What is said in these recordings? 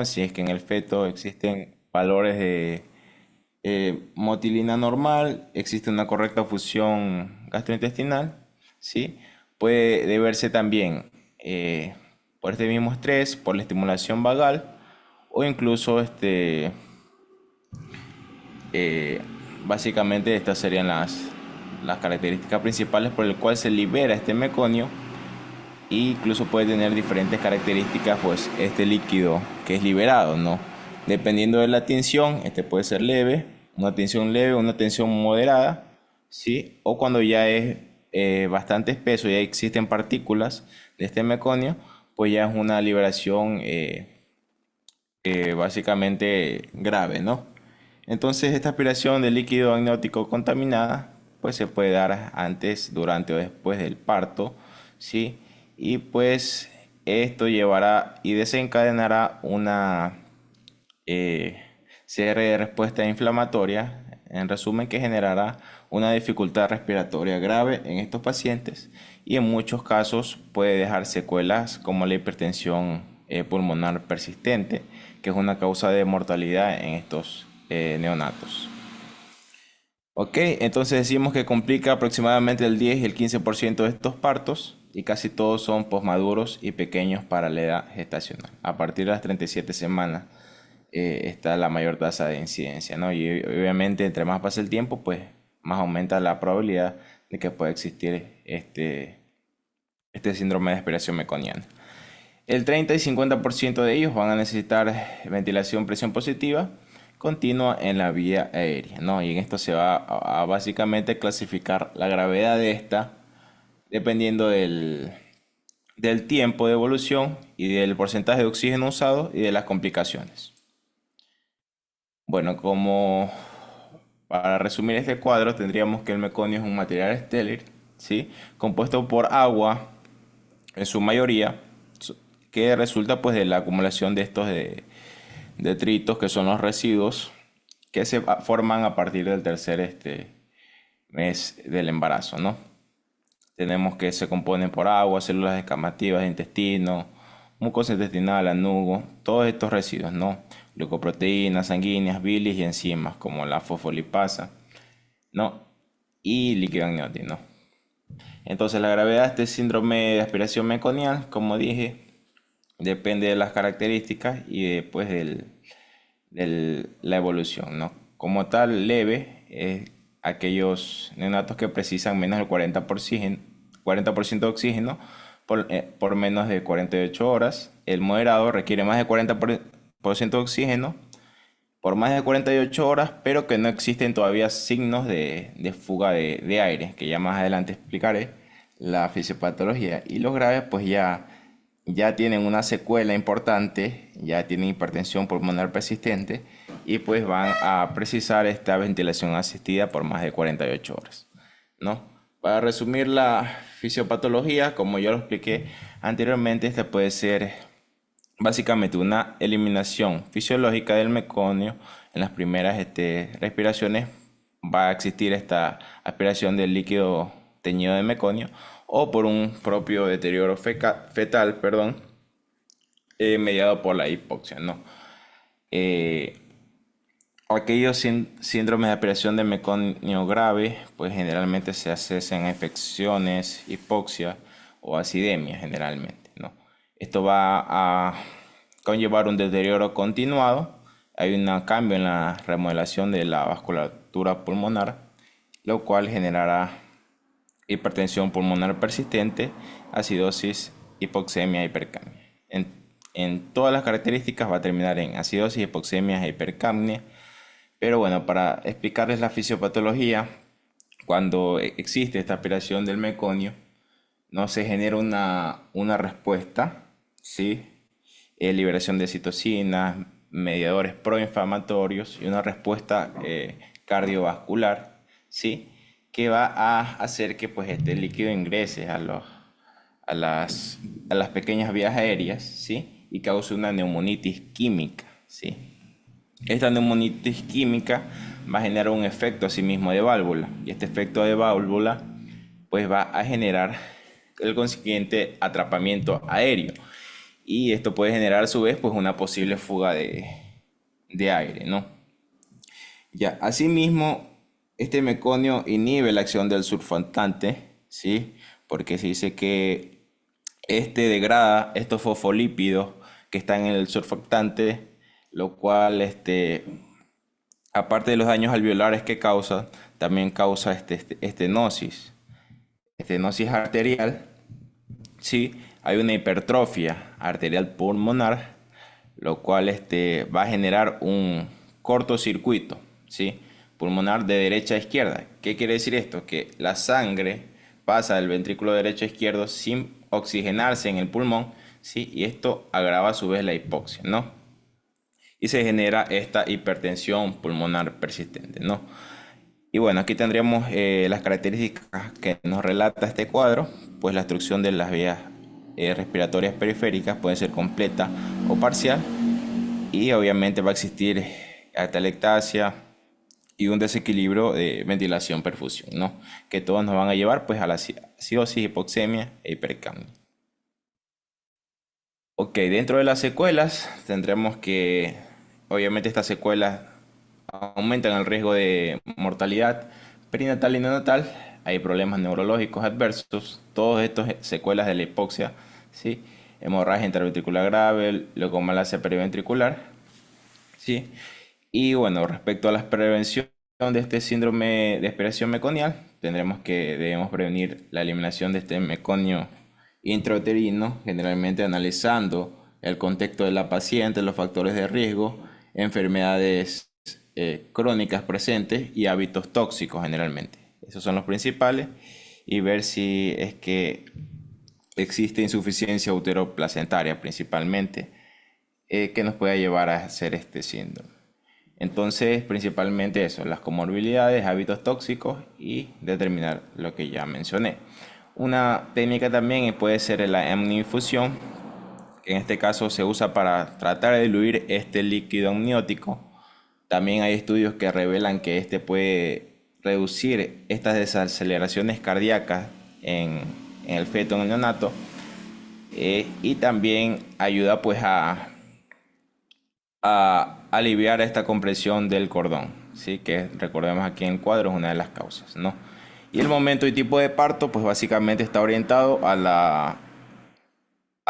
si es que en el feto existen valores de motilina normal, existe una correcta fusión gastrointestinal, ¿sí? Puede deberse también por este mismo estrés, por la estimulación vagal o incluso eh, básicamente estas serían las características principales por el cual se libera este meconio e incluso puede tener diferentes características pues este líquido que es liberado, ¿no? Dependiendo de la tensión, este puede ser leve, una tensión moderada, ¿sí? O cuando ya es bastante espeso, ya existen partículas de este meconio, pues ya es una liberación básicamente grave, ¿no? Entonces esta aspiración de líquido amniótico contaminada pues se puede dar antes, durante o después del parto, ¿sí? Y pues esto llevará y desencadenará una eh, serie de respuesta inflamatoria, en resumen, que generará una dificultad respiratoria grave en estos pacientes y en muchos casos puede dejar secuelas como la hipertensión pulmonar persistente, que es una causa de mortalidad en estos neonatos. Ok, entonces decimos que complica aproximadamente el 10 y el 15% de estos partos y casi todos son posmaduros y pequeños para la edad gestacional. A partir de las 37 semanas está la mayor tasa de incidencia, ¿no? Y obviamente entre más pasa el tiempo, pues más aumenta la probabilidad de que pueda existir este síndrome de aspiración meconiana. El 30 y 50% de ellos van a necesitar ventilación presión positiva continua en la vía aérea, ¿no? Y en esto se va a básicamente clasificar la gravedad de esta dependiendo del tiempo de evolución y del porcentaje de oxígeno usado y de las complicaciones. Bueno, como para resumir este cuadro, tendríamos que el meconio es un material estéril, ¿sí? Compuesto por agua en su mayoría, que resulta pues de la acumulación de estos detritos que son los residuos que se forman a partir del tercer mes del embarazo, ¿no? Tenemos que se componen por agua, células escamativas de intestino, mucosa intestinal, anugo, todos estos residuos, ¿no? Glucoproteínas sanguíneas, bilis y enzimas como la fosfolipasa, ¿no? Y líquido amniótico, ¿no? Entonces la gravedad de este síndrome de aspiración meconial, como dije, depende de las características y después de la evolución, ¿no? Como tal, leve es aquellos neonatos que precisan menos del 40% de oxígeno por menos de 48 horas. El moderado requiere más de 40% de oxígeno por más de 48 horas, pero que no existen todavía signos de fuga de aire, que ya más adelante explicaré la fisiopatología. Y los graves, pues ya tienen una secuela importante, ya tienen hipertensión pulmonar persistente y pues van a precisar esta ventilación asistida por más de 48 horas, ¿no? Para resumir la fisiopatología, como yo lo expliqué anteriormente, esta puede ser básicamente una eliminación fisiológica del meconio. En las primeras respiraciones va a existir esta aspiración del líquido teñido de meconio o por un propio deterioro fetal, perdón, mediado por la hipoxia, ¿no? Eh, Aquellos síndromes de aspiración de meconio grave, pues generalmente se asocian a infecciones, hipoxia o acidemia generalmente, ¿no? Esto va a conllevar un deterioro continuado. Hay un cambio en la remodelación de la vasculatura pulmonar, lo cual generará hipertensión pulmonar persistente, acidosis, hipoxemia, hipercapnia. En todas las características va a terminar en acidosis, hipoxemia e hipercapnia. Pero bueno, para explicarles la fisiopatología, cuando existe esta aspiración del meconio, no se genera una respuesta, ¿sí? Liberación de citocinas, mediadores proinflamatorios y una respuesta cardiovascular, ¿sí? Que va a hacer que pues, este líquido ingrese a las pequeñas vías aéreas, ¿sí? Y cause una neumonitis química, ¿sí? Esta neumonitis química va a generar un efecto asimismo de válvula y este efecto de válvula pues va a generar el consiguiente atrapamiento aéreo y esto puede generar a su vez pues una posible fuga de aire, ¿no? Ya, asimismo, este meconio inhibe la acción del surfactante, ¿sí? Porque se dice que este degrada estos fosfolípidos que están en el surfactante, lo cual, aparte de los daños alveolares que causa, también causa estenosis, estenosis arterial, ¿sí? Hay una hipertrofia arterial pulmonar, lo cual va a generar un cortocircuito, ¿sí? Pulmonar de derecha a izquierda. ¿Qué quiere decir esto? Que la sangre pasa del ventrículo derecho a izquierdo sin oxigenarse en el pulmón, ¿sí? Y esto agrava a su vez la hipoxia, ¿no? Y se genera esta hipertensión pulmonar persistente, ¿no? Y bueno, aquí tendríamos las características que nos relata este cuadro, pues la obstrucción de las vías respiratorias periféricas puede ser completa o parcial, y obviamente va a existir atelectasia y un desequilibrio de ventilación-perfusión, ¿no? Que todos nos van a llevar pues a la cirrosis, hipoxemia e hipercapnia. Ok, dentro de las secuelas tendremos que, obviamente estas secuelas aumentan el riesgo de mortalidad perinatal y neonatal. Hay problemas neurológicos adversos, todos estos secuelas de la hipoxia, ¿sí? Hemorragia intraventricular grave, leucomalacia periventricular, ¿sí? Y bueno, respecto a la prevención de este síndrome de aspiración meconial, tendremos que debemos prevenir la eliminación de este meconio intrauterino, generalmente analizando el contexto de la paciente, los factores de riesgo, enfermedades crónicas presentes y hábitos tóxicos generalmente. Esos son los principales, y ver si es que existe insuficiencia uteroplacentaria principalmente, que nos pueda llevar a hacer este síndrome. Entonces, principalmente eso, las comorbilidades, hábitos tóxicos y determinar lo que ya mencioné. Una técnica también puede ser la amniinfusión, que en este caso se usa para tratar de diluir este líquido amniótico. También hay estudios que revelan que este puede reducir estas desaceleraciones cardíacas en, en el feto, en el neonato, y también ayuda pues a aliviar esta compresión del cordón, ¿sí? Que recordemos aquí en el cuadro es una de las causas, ¿no? Y el momento y tipo de parto, pues básicamente está orientado a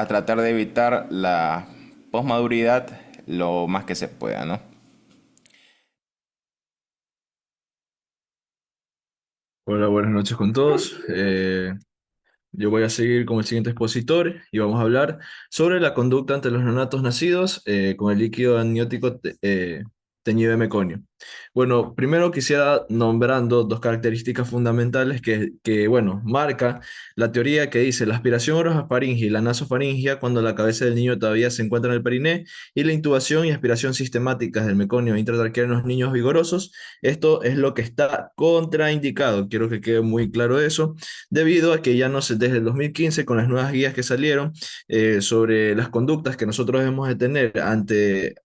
tratar de evitar la posmaduridad lo más que se pueda, ¿no? Hola, buenas noches con todos. Yo voy a seguir con el siguiente expositor y vamos a hablar sobre la conducta ante los neonatos nacidos con el líquido amniótico teñido de meconio. Bueno, primero quisiera nombrando dos características fundamentales bueno, marca la teoría que dice la aspiración orofaringe y la nasofaringia cuando la cabeza del niño todavía se encuentra en el periné, y la intubación y aspiración sistemáticas del meconio intratraqueal en los niños vigorosos. Esto es lo que está contraindicado. Quiero que quede muy claro eso, debido a que ya no se, desde el 2015, con las nuevas guías que salieron sobre las conductas que nosotros debemos de tener ante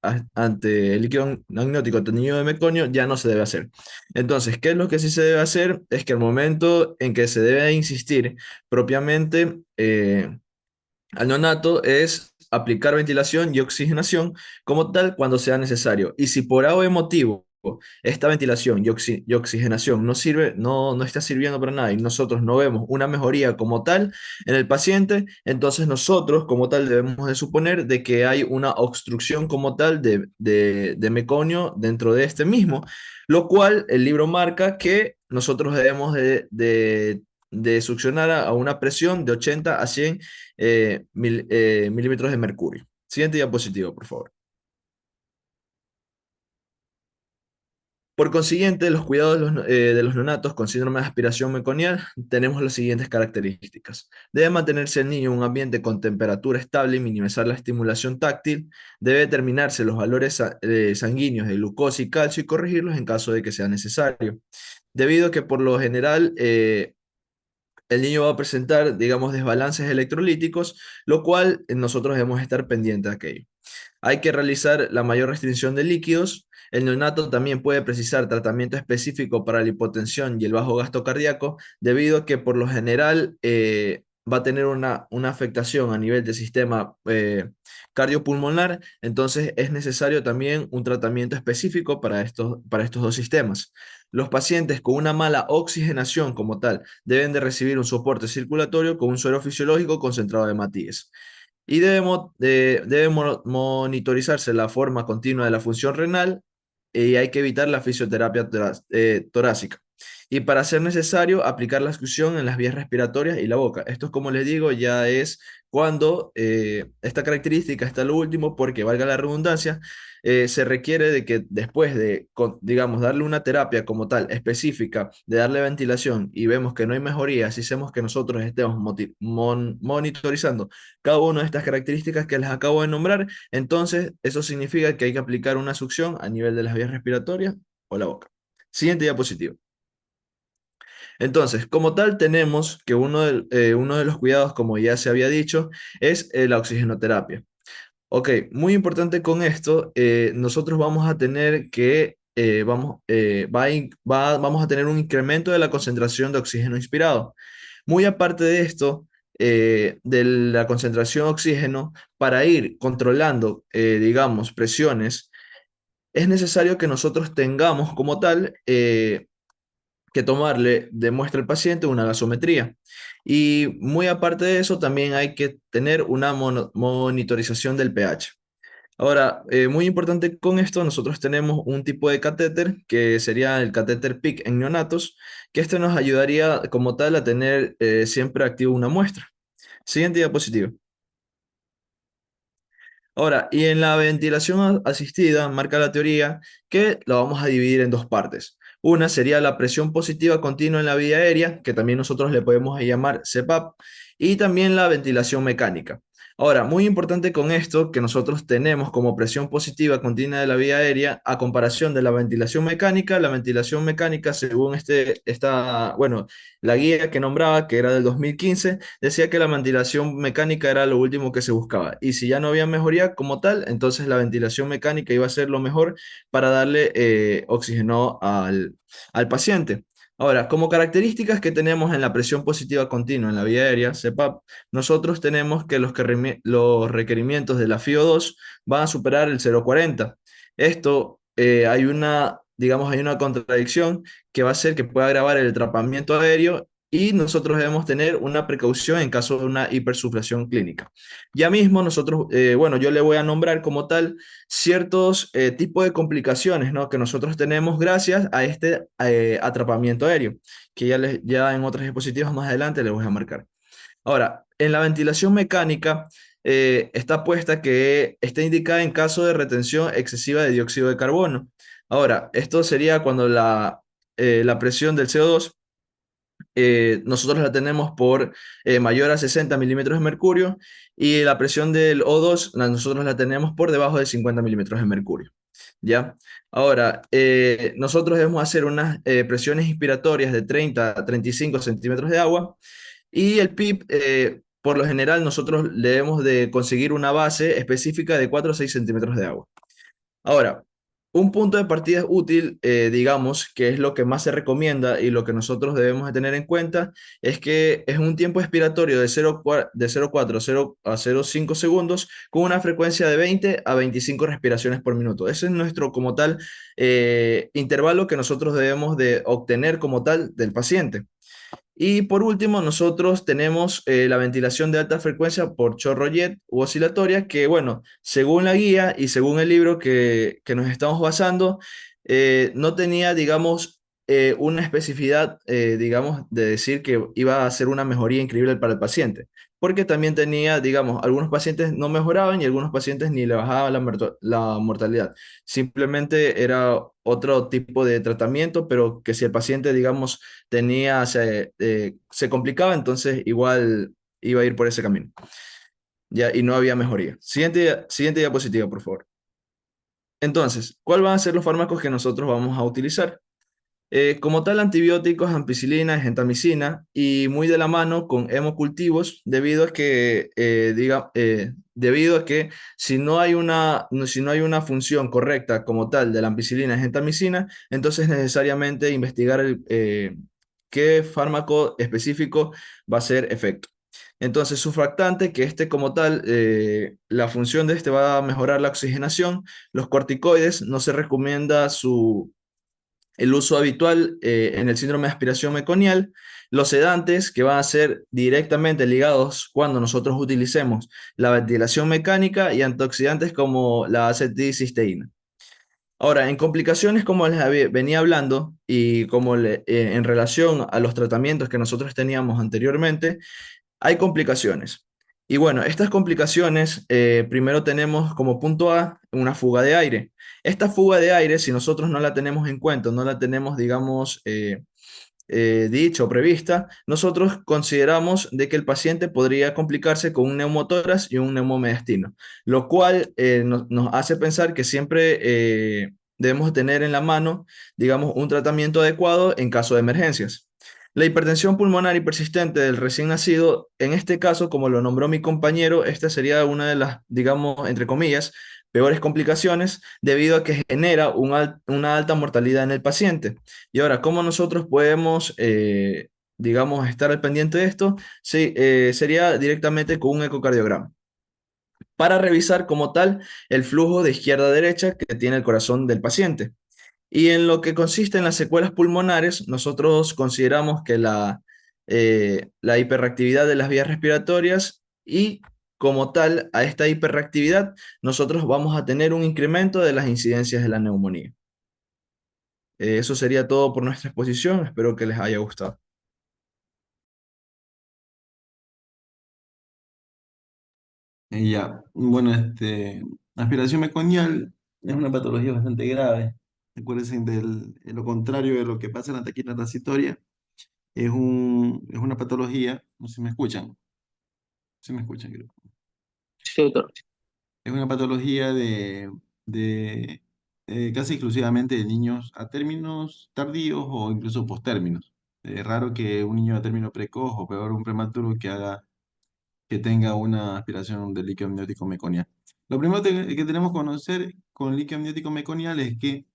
el líquido amniótico teñido de meconio, ya no se debe hacer. Entonces, ¿qué es lo que sí se debe hacer? Es que al momento en que se debe insistir propiamente al neonato es aplicar ventilación y oxigenación como tal cuando sea necesario. Y si por algún motivo esta ventilación y oxigenación no sirve, no está sirviendo para nada y nosotros no vemos una mejoría como tal en el paciente, entonces nosotros como tal debemos de suponer de que hay una obstrucción como tal de meconio dentro de este mismo, lo cual el libro marca que nosotros debemos de succionar a una presión de 80 a 100 milímetros de mercurio. Siguiente diapositiva, por favor. Por consiguiente, los cuidados de los neonatos con síndrome de aspiración meconial tenemos las siguientes características. Debe mantenerse el niño en un ambiente con temperatura estable y minimizar la estimulación táctil. Debe determinarse los valores sanguíneos de glucosa y calcio y corregirlos en caso de que sea necesario. Debido a que por lo general el niño va a presentar, digamos, desbalances electrolíticos, lo cual nosotros debemos estar pendientes de aquello. Hay que realizar la mayor restricción de líquidos. El neonato también puede precisar tratamiento específico para la hipotensión y el bajo gasto cardíaco, debido a que por lo general va a tener una afectación a nivel del sistema cardiopulmonar, entonces es necesario también un tratamiento específico para estos dos sistemas. Los pacientes con una mala oxigenación como tal deben de recibir un soporte circulatorio con un suero fisiológico concentrado de hematíes. Y debe monitorizarse la forma continua de la función renal y hay que evitar la fisioterapia torácica. Y para ser necesario, aplicar la exclusión en las vías respiratorias y la boca. Esto, como les digo, ya es cuando esta característica está lo último, porque valga la redundancia, se requiere de que después de, digamos, darle una terapia como tal específica, de darle ventilación y vemos que no hay mejoría, si hacemos que nosotros estemos monitorizando cada una de estas características que les acabo de nombrar, entonces eso significa que hay que aplicar una succión a nivel de las vías respiratorias o la boca. Siguiente diapositiva. Entonces, como tal, tenemos que uno de los cuidados, como ya se había dicho, es la oxigenoterapia. Ok, muy importante con esto, nosotros vamos a tener que, vamos a tener un incremento de la concentración de oxígeno inspirado. Muy aparte de esto, de la concentración de oxígeno, para ir controlando, digamos, presiones, es necesario que nosotros tengamos como tal que tomarle de muestra al paciente una gasometría. Y muy aparte de eso, también hay que tener una monitorización del pH. Ahora, muy importante con esto, nosotros tenemos un tipo de catéter que sería el catéter PIC en neonatos, que este nos ayudaría como tal a tener siempre activo una muestra. Siguiente diapositiva. Ahora, y en la ventilación asistida, marca la teoría que la vamos a dividir en dos partes. Una sería la presión positiva continua en la vía aérea, que también nosotros le podemos llamar CPAP, y también la ventilación mecánica. Ahora, muy importante con esto, que nosotros tenemos como presión positiva continua de la vía aérea, a comparación de la ventilación mecánica, según bueno, la guía que nombraba, que era del 2015, decía que la ventilación mecánica era lo último que se buscaba. Y si ya no había mejoría como tal, entonces la ventilación mecánica iba a ser lo mejor para darle oxígeno al paciente. Ahora, como características que tenemos en la presión positiva continua en la vía aérea, CPAP, nosotros tenemos que los requerimientos de la FIO2 van a superar el 0,40. Esto hay digamos, hay una contradicción que va a hacer que pueda agravar el atrapamiento aéreo y nosotros debemos tener una precaución en caso de una hipersuflación clínica. Ya mismo nosotros, bueno, yo le voy a nombrar como tal ciertos tipos de complicaciones, ¿no?, que nosotros tenemos gracias a este atrapamiento aéreo, que ya en otras diapositivas más adelante les voy a marcar. Ahora, en la ventilación mecánica está puesta que está indicada en caso de retención excesiva de dióxido de carbono. Ahora, esto sería cuando la presión del CO2 nosotros la tenemos por mayor a 60 milímetros de mercurio y la presión del O2 nosotros la tenemos por debajo de 50 milímetros de mercurio. ¿Ya? Ahora, nosotros debemos hacer unas presiones inspiratorias de 30 a 35 centímetros de agua y el PIB, por lo general, nosotros debemos de conseguir una base específica de 4 a 6 centímetros de agua. Ahora, un punto de partida útil, digamos, que es lo que más se recomienda y lo que nosotros debemos de tener en cuenta, es que es un tiempo expiratorio de 0,4 a 0,5 segundos con una frecuencia de 20 a 25 respiraciones por minuto. Ese es nuestro como tal intervalo que nosotros debemos de obtener como tal del paciente. Y por último, nosotros tenemos la ventilación de alta frecuencia por chorro jet u oscilatoria, que bueno, según la guía y según el libro que nos estamos basando, no tenía, digamos, una especificidad, digamos, de decir que iba a ser una mejoría increíble para el paciente, porque también tenía, digamos, algunos pacientes no mejoraban y algunos pacientes ni le bajaba la mortalidad. Simplemente era otro tipo de tratamiento, pero que si el paciente, digamos, se complicaba, entonces igual iba a ir por ese camino. Ya, y no había mejoría. Siguiente diapositiva, por favor. Entonces, ¿cuáles van a ser los fármacos que nosotros vamos a utilizar? Como tal, antibióticos, ampicilina, gentamicina y muy de la mano con hemocultivos, debido a que si no hay una función correcta como tal de la ampicilina y gentamicina, entonces necesariamente investigar qué fármaco específico va a ser efecto. Entonces, surfactante, que este como tal, la función de este va a mejorar la oxigenación. Los corticoides no se recomienda el uso habitual en el síndrome de aspiración meconial. Los sedantes, que van a ser directamente ligados cuando nosotros utilicemos la ventilación mecánica, y antioxidantes como la acetilcisteína. Ahora, en complicaciones, como venía hablando, y como en relación a los tratamientos que nosotros teníamos anteriormente, hay complicaciones. Y bueno, estas complicaciones, primero tenemos como punto A una fuga de aire. Esta fuga de aire, si nosotros no la tenemos en cuenta, no la tenemos, digamos, dicha o prevista, nosotros consideramos de que el paciente podría complicarse con un neumotórax y un neumomediastino, lo cual nos hace pensar que siempre debemos tener en la mano, digamos, un tratamiento adecuado en caso de emergencias. La hipertensión pulmonar y persistente del recién nacido, en este caso, como lo nombró mi compañero, esta sería una de las, digamos, entre comillas, peores complicaciones debido a que genera una alta mortalidad en el paciente. Y ahora, ¿cómo nosotros podemos, digamos, estar al pendiente de esto? Sí, sería directamente con un ecocardiograma para revisar como tal el flujo de izquierda a derecha que tiene el corazón del paciente. Y en lo que consiste en las secuelas pulmonares, nosotros consideramos que la hiperreactividad de las vías respiratorias, y como tal a esta hiperreactividad nosotros vamos a tener un incremento de las incidencias de la neumonía. Eso sería todo por nuestra exposición. Espero que les haya gustado. Ya, bueno, aspiración meconial es una patología bastante grave. Acuérdense de lo contrario de lo que pasa en la taquina transitoria. Es una patología, no sé si me escuchan, si me escuchan, creo. Sí, doctor. Es una patología de casi exclusivamente de niños a términos tardíos o incluso postérminos. Es raro que un niño a término precoz o peor un prematuro que tenga una aspiración de líquido amniótico meconial. Lo primero que tenemos que conocer con líquido amniótico meconial es que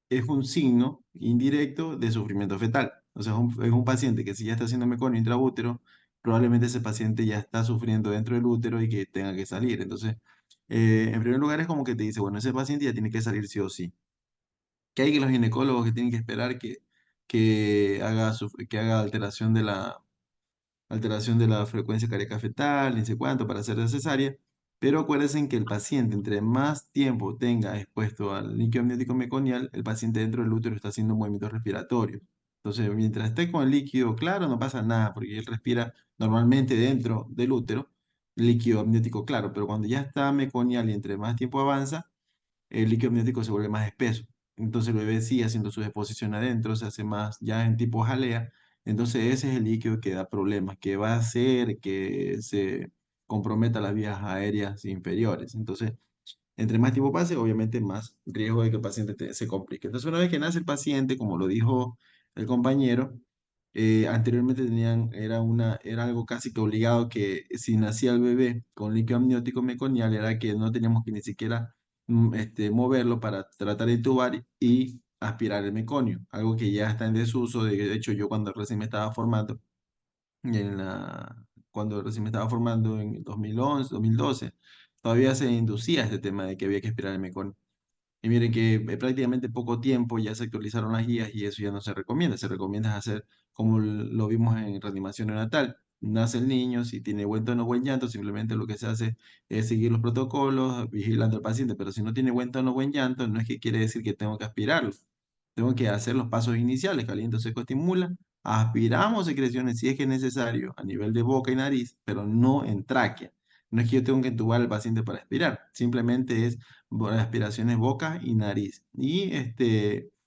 es un signo indirecto de sufrimiento fetal. O sea, es un paciente que si ya está haciendo meconio intraútero, probablemente ese paciente ya está sufriendo dentro del útero y que tenga que salir. Entonces, en primer lugar es como que te dice, bueno, ese paciente ya tiene que salir sí o sí. Que hay que los ginecólogos que tienen que esperar que haga alteración de la frecuencia cardíaca fetal, ni sé cuánto, para hacer la cesárea, pero acuérdense que el paciente, entre más tiempo tenga expuesto al líquido amniótico meconial, el paciente dentro del útero está haciendo movimientos respiratorios. Entonces, mientras esté con el líquido claro, no pasa nada, porque él respira normalmente dentro del útero, líquido amniótico claro, pero cuando ya está meconial y entre más tiempo avanza, el líquido amniótico se vuelve más espeso. Entonces el bebé sigue haciendo su deposición adentro, se hace más ya en tipo jalea. Entonces ese es el líquido que da problemas, que va a hacer que se comprometa las vías aéreas inferiores. Entonces, entre más tiempo pase, obviamente más riesgo de que el paciente se complique. Entonces, una vez que nace el paciente, como lo dijo el compañero, anteriormente era algo casi que obligado que si nacía el bebé con líquido amniótico meconial, era que no teníamos que ni siquiera moverlo para tratar de intubar y aspirar el meconio, algo que ya está en desuso. De hecho, yo cuando recién me estaba formando, cuando recién me estaba formando en el 2011, 2012, todavía se inducía este tema de que había que aspirar el meconio. Y miren que prácticamente poco tiempo ya se actualizaron las guías y eso ya no se recomienda. Se recomienda hacer como lo vimos en reanimación neonatal. Nace el niño, si tiene buen tono o buen llanto, simplemente lo que se hace es seguir los protocolos, vigilando al paciente. Pero si no tiene buen tono o buen llanto, no es que quiere decir que tengo que aspirarlo. Tengo que hacer los pasos iniciales, caliento, seco, estimula. Aspiramos secreciones si es que es necesario a nivel de boca y nariz, pero no en tráquea. No es que yo tenga que entubar al paciente para aspirar, simplemente es aspiraciones boca y nariz, y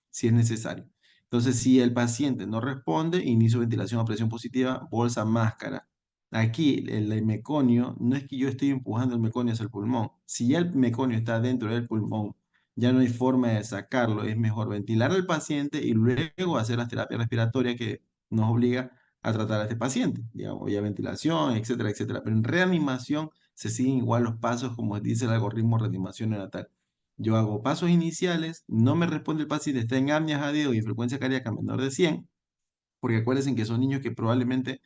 si es necesario. Entonces, si el paciente no responde, inicio ventilación a presión positiva, bolsa, máscara. Aquí el meconio, no es que yo estoy empujando el meconio hacia el pulmón. Si ya el meconio está dentro del pulmón, ya no hay forma de sacarlo. Es mejor ventilar al paciente y luego hacer las terapias respiratorias que nos obliga a tratar a este paciente, digamos, ya ventilación, etcétera, etcétera. Pero en reanimación se siguen igual los pasos como dice el algoritmo de reanimación neonatal. Yo hago pasos iniciales, no me responde el paciente, está en apnea, jadeo y frecuencia cardíaca menor de 100, porque acuérdense que son niños que probablemente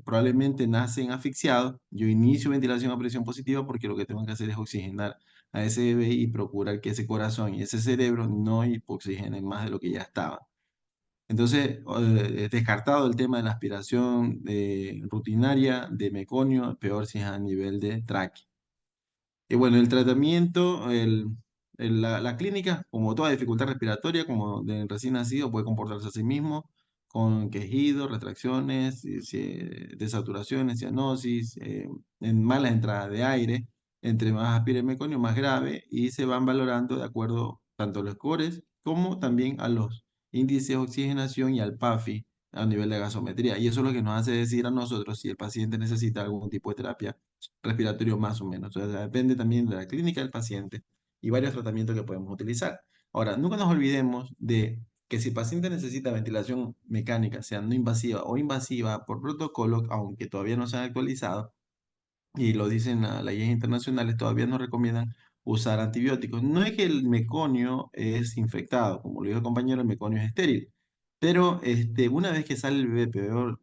probablemente nacen asfixiados. Yo inicio ventilación a presión positiva porque lo que tengo que hacer es oxigenar a ese bebé y procurar que ese corazón y ese cerebro no hipoxigenen más de lo que ya estaba. Entonces, descartado el tema de la aspiración rutinaria de meconio, peor si es a nivel de tráquea. Y bueno, el tratamiento, la clínica, como toda dificultad respiratoria, como del recién nacido, puede comportarse a sí mismo con quejidos, retracciones, desaturaciones, cianosis, en malas entradas de aire. Entre más aspire el meconio, más grave, y se van valorando de acuerdo tanto a los scores como también a los índices de oxigenación y al PAFI a nivel de gasometría. Y eso es lo que nos hace decir a nosotros si el paciente necesita algún tipo de terapia respiratorio más o menos. O sea, depende también de la clínica del paciente y varios tratamientos que podemos utilizar. Ahora, nunca nos olvidemos de que si el paciente necesita ventilación mecánica, sea no invasiva o invasiva por protocolo, aunque todavía no se han actualizado, y lo dicen las leyes internacionales, todavía no recomiendan usar antibióticos. No es que el meconio es infectado, como lo dijo el compañero, el meconio es estéril, pero una vez que sale el bebé, peor,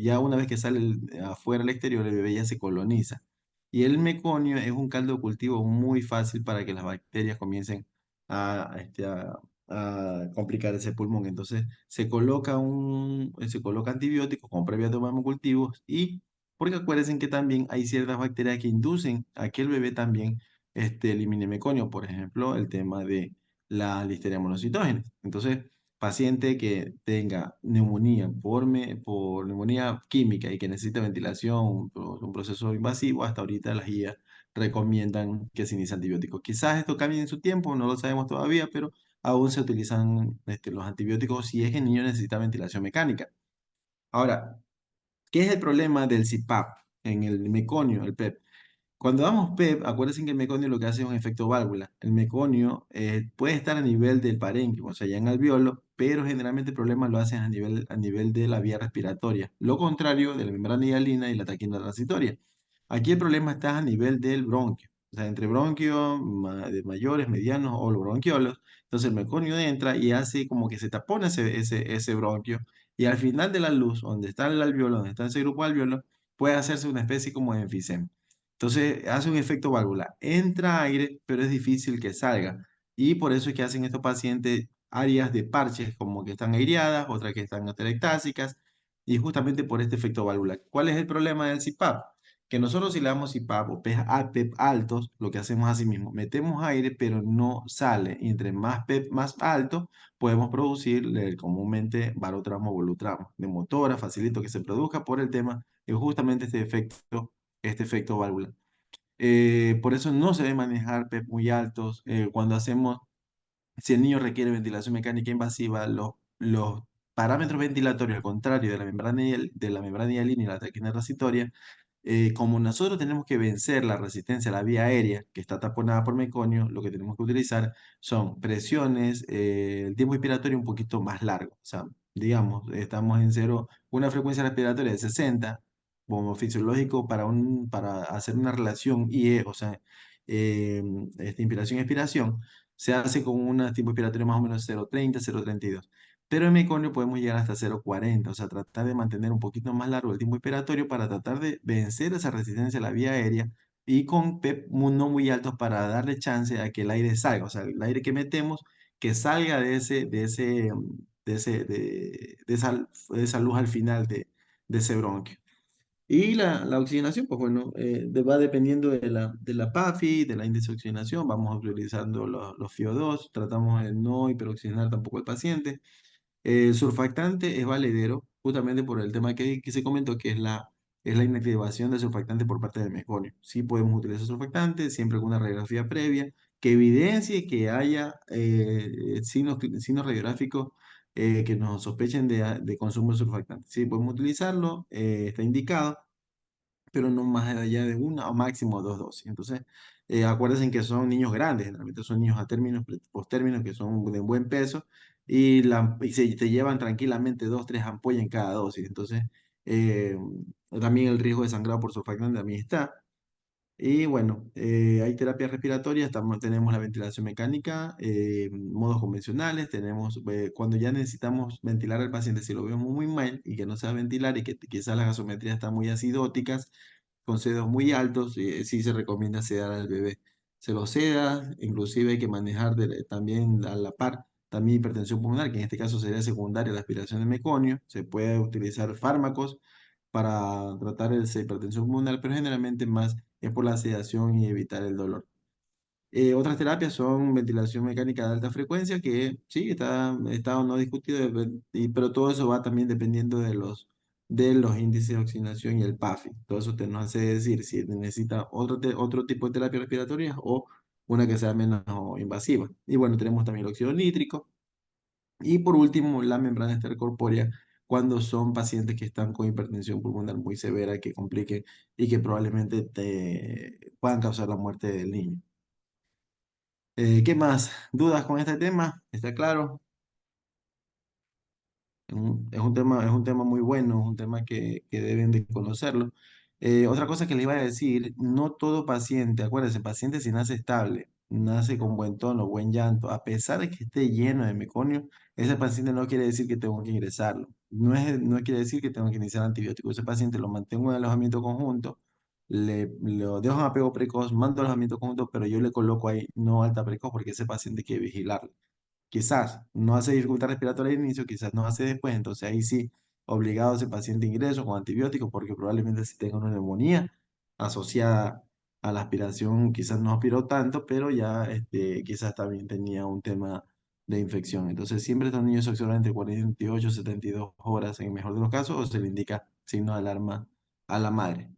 ya una vez que sale afuera al exterior, el bebé ya se coloniza. Y el meconio es un caldo de cultivo muy fácil para que las bacterias comiencen a complicar ese pulmón. Entonces se coloca antibióticos con previa toma de cultivos y porque acuérdense que también hay ciertas bacterias que inducen a que el bebé también elimine meconio, por ejemplo, el tema de la Listeria monocytogenes. Entonces, paciente que tenga neumonía por neumonía química y que necesita ventilación, un proceso invasivo, hasta ahorita las guías recomiendan que se inicie antibióticos. Quizás esto cambie en su tiempo, no lo sabemos todavía, pero aún se utilizan los antibióticos si es que el niño necesita ventilación mecánica. Ahora, ¿qué es el problema del CPAP en el meconio, el PEP? Cuando damos PEP, acuérdense que el meconio lo que hace es un efecto válvula. El meconio puede estar a nivel del parénquima, o sea, ya en alveolo, pero generalmente el problema lo hacen a nivel de la vía respiratoria. Lo contrario de la membrana hialina y la taquina transitoria. Aquí el problema está a nivel del bronquio, o sea, entre bronquios de mayores, medianos o los bronquiolos. Entonces el meconio entra y hace como que se tapona ese bronquio y al final de la luz, donde está el alveolo, donde está ese grupo alveolo, puede hacerse una especie como de enfisema. Entonces hace un efecto válvula. Entra aire, pero es difícil que salga. Y por eso es que hacen estos pacientes áreas de parches, como que están aireadas, otras que están atelectásicas, y justamente por este efecto válvula. ¿Cuál es el problema del CPAP? Que nosotros si le damos CPAP o PEP altos, lo que hacemos así mismo, metemos aire, pero no sale. Y entre más PEP más alto, podemos producir el comúnmente barotramo o volutramo de motora, facilito que se produzca por el tema de justamente este efecto válvula. Por eso no se debe manejar PEP muy altos. Cuando hacemos, si el niño requiere ventilación mecánica invasiva, los parámetros ventilatorios, al contrario de de la membrana hialina y la taquina transitoria, como nosotros tenemos que vencer la resistencia a la vía aérea, que está taponada por meconio, lo que tenemos que utilizar son presiones, el tiempo inspiratorio un poquito más largo. O sea, digamos, estamos en cero, una frecuencia respiratoria de 60, como fisiológico para hacer una relación IE, o sea, eh, inspiración-expiración, se hace con un tiempo inspiratorio más o menos 0,30, 0,32. Pero en meconio podemos llegar hasta 0,40, o sea, tratar de mantener un poquito más largo el tiempo inspiratorio para tratar de vencer esa resistencia a la vía aérea y con PEP no muy altos para darle chance a que el aire salga, o sea, el aire que metemos que salga de esa luz al final de ese bronquio. Y la oxigenación, pues bueno, va dependiendo de la PAFI, de la índice de oxigenación, vamos utilizando los FiO2, tratamos de no hiperoxigenar tampoco al paciente. El surfactante es valedero justamente por el tema que se comentó, que es la inactivación del surfactante por parte del meconio. Sí podemos utilizar surfactante, siempre con una radiografía previa que evidencie que haya signos radiográficos que nos sospechen de consumo de surfactante. Sí podemos utilizarlo, está indicado, pero no más allá de una o máximo dos dosis. Entonces, acuérdense que son niños grandes, generalmente son niños a términos, postérminos, que son de buen peso, y te llevan tranquilamente dos, tres ampollas en cada dosis. Entonces, eh, también el riesgo de sangrado por surfactante también está. Y bueno, hay terapias respiratorias, tenemos la ventilación mecánica, modos convencionales, tenemos cuando ya necesitamos ventilar al paciente, si lo vemos muy mal y que no se va a ventilar y que quizás las gasometrías están muy acidóticas, con sedos muy altos, sí se recomienda sedar al bebé. Se lo seda, inclusive hay que manejar también a la par, también hipertensión pulmonar, que en este caso sería secundaria a la aspiración de meconio. Se puede utilizar fármacos para tratar esa hipertensión pulmonar, pero generalmente más es por la sedación y evitar el dolor. Otras terapias son ventilación mecánica de alta frecuencia, que sí, está o no discutido, pero todo eso va también dependiendo de los índices de oxigenación y el PAFI. Todo eso te nos hace decir si necesita otro tipo de terapia respiratoria o una que sea menos invasiva. Y bueno, tenemos también el óxido nítrico. Y por último, la membrana extracorpórea, cuando son pacientes que están con hipertensión pulmonar muy severa, que complique y que probablemente te puedan causar la muerte del niño. ¿Qué más? ¿Dudas con este tema? ¿Está claro? Es un tema muy bueno, es un tema que deben de conocerlo. Otra cosa que le iba a decir, no todo paciente, acuérdense, paciente si nace estable, nace con buen tono, buen llanto, a pesar de que esté lleno de meconio, ese paciente no quiere decir que tengo que ingresarlo. No quiere decir que tengo que iniciar antibiótico. Ese paciente lo mantengo en alojamiento conjunto, lo dejo en apego precoz, mando alojamiento conjunto, pero yo le coloco ahí no alta precoz porque ese paciente hay que vigilarlo. Quizás no hace dificultad respiratoria al inicio, quizás no hace después, entonces ahí sí, obligado a ese paciente ingreso con antibióticos porque probablemente si tenga una neumonía asociada a la aspiración, quizás no aspiró tanto, pero ya quizás también tenía un tema de infección. Entonces siempre estos niños se observan entre 48 y 72 horas en el mejor de los casos o se le indica signo de alarma a la madre.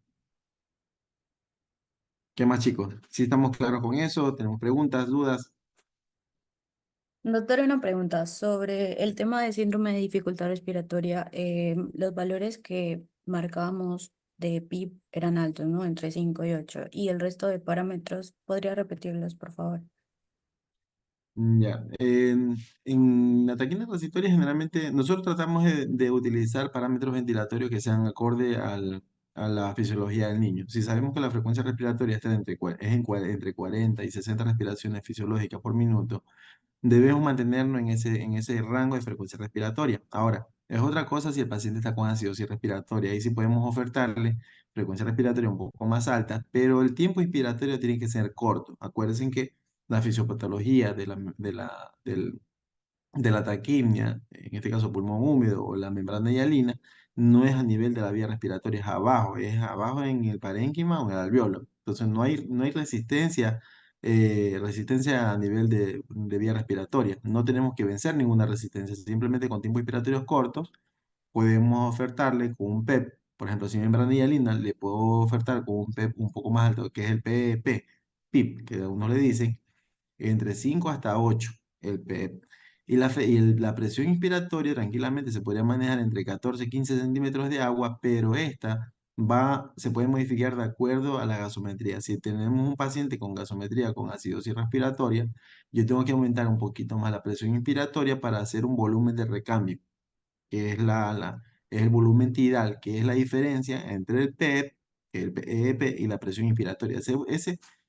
¿Qué más, chicos? Si estamos claros con eso, tenemos preguntas, dudas. Doctor, una pregunta sobre el tema de síndrome de dificultad respiratoria. Los valores que marcábamos de PIB eran altos, ¿no? Entre 5 y 8. Y el resto de parámetros, ¿podría repetirlos, por favor? Ya, en la taquina transitoria generalmente nosotros tratamos de utilizar parámetros ventilatorios que sean acorde a la fisiología del niño. Si sabemos que la frecuencia respiratoria está entre 40 y 60 respiraciones fisiológicas por minuto, debemos mantenernos en ese rango de frecuencia respiratoria. Ahora, es otra cosa si el paciente está con acidosis respiratoria. Ahí sí podemos ofertarle frecuencia respiratoria un poco más alta, pero el tiempo inspiratorio tiene que ser corto. Acuérdense que la fisiopatología de la taquimia, en este caso pulmón húmedo o la membrana hialina, no es a nivel de la vía respiratoria, es abajo en el parénquima o en el alveolo. Entonces no hay resistencia a nivel de vía respiratoria. No tenemos que vencer ninguna resistencia, simplemente con tiempos respiratorios cortos podemos ofertarle con un PEP. Por ejemplo, si membrana hialina, le puedo ofertar con un PEP un poco más alto, que es el PIP, que uno le dicen entre 5 hasta 8 el PEP. La presión inspiratoria tranquilamente se podría manejar entre 14 y 15 centímetros de agua, pero se puede modificar de acuerdo a la gasometría. Si tenemos un paciente con gasometría con acidosis respiratoria, yo tengo que aumentar un poquito más la presión inspiratoria para hacer un volumen de recambio, que es el volumen tidal, que es la diferencia entre el PEP, el PEP y la presión inspiratoria.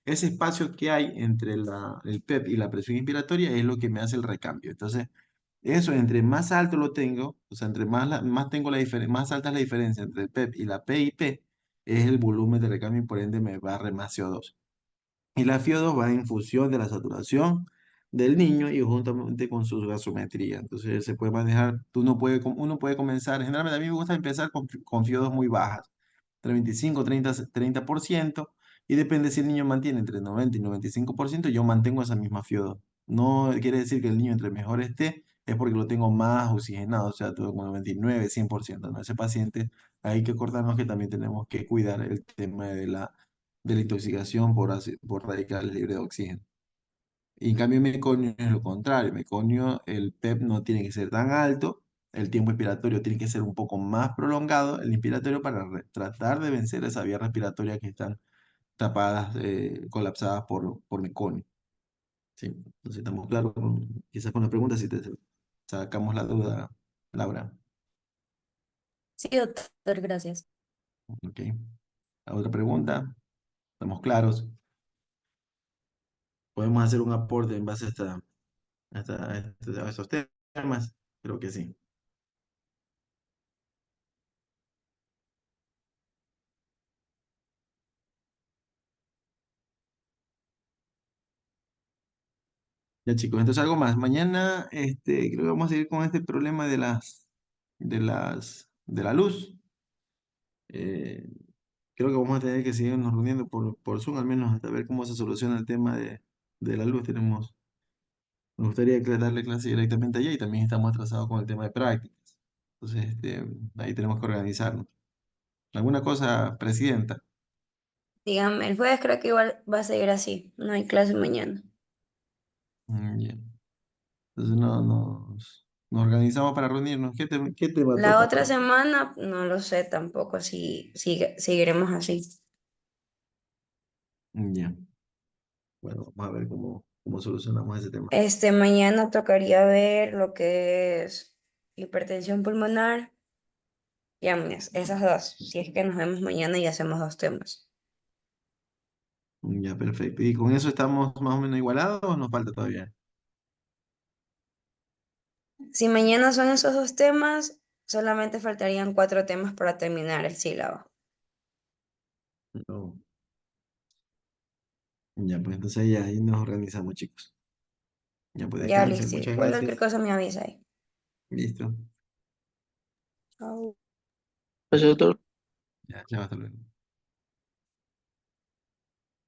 Ese espacio que hay entre el PEP y la presión inspiratoria es lo que me hace el recambio. Entonces, eso entre más alto lo tengo, o sea, entre más tengo más alta es la diferencia entre el PEP y la PIP, es el volumen de recambio y por ende me barre más CO2. Y la FIO2 va en función de la saturación del niño y juntamente con su gasometría. Entonces se puede manejar, uno puede comenzar, generalmente a mí me gusta empezar con FIO2 muy bajas, entre 25, 30% y depende si el niño mantiene entre 90 y 95%, yo mantengo esa misma FIO2. No quiere decir que el niño entre mejor esté, es porque lo tengo más oxigenado, o sea, todo con 99, 100%, ¿no? Ese paciente hay que acordarnos que también tenemos que cuidar el tema de la intoxicación por radicales libres de oxígeno. Y en cambio, meconio es lo contrario. Meconio, el PEP no tiene que ser tan alto, el tiempo inspiratorio tiene que ser un poco más prolongado, el inspiratorio para tratar de vencer esa vía respiratoria que están tapadas, colapsadas por meconio. ¿Sí? Entonces, estamos claros, quizás con la pregunta si te sacamos la duda, Laura. Sí, doctor, gracias. Ok. ¿Otra pregunta? ¿Estamos claros? ¿Podemos hacer un aporte en base a estos temas? Creo que sí. Ya chicos, entonces algo más. Mañana creo que vamos a seguir con este problema de la luz. Eh, Creo que vamos a tener que seguirnos reuniendo por Zoom, al menos hasta ver cómo se soluciona el tema de la luz. Me gustaría darle clase directamente allá y también estamos atrasados con el tema de prácticas. Entonces, ahí tenemos que organizarnos. ¿Alguna cosa, presidenta? Dígame, el jueves creo que igual va a seguir así. No hay clase mañana. Ya. Entonces nos organizamos para reunirnos. ¿Qué tema La toca otra para? semana no lo sé tampoco si seguiremos así. Ya. Bueno, vamos a ver cómo solucionamos ese tema. Mañana tocaría ver lo que es hipertensión pulmonar y apneas, esas dos. Si es que nos vemos mañana y hacemos dos temas. Ya, perfecto. ¿Y con eso estamos más o menos igualados o nos falta todavía? Si mañana son esos dos temas, solamente faltarían 4 temas para terminar el sílabo. No. Ya, pues entonces ya ahí nos organizamos, chicos. Ya, pues Ya, descansen. listo. Muchas Cualquier gracias. cosa me avisa ahí. Listo. Chao. Ya, chao, hasta luego.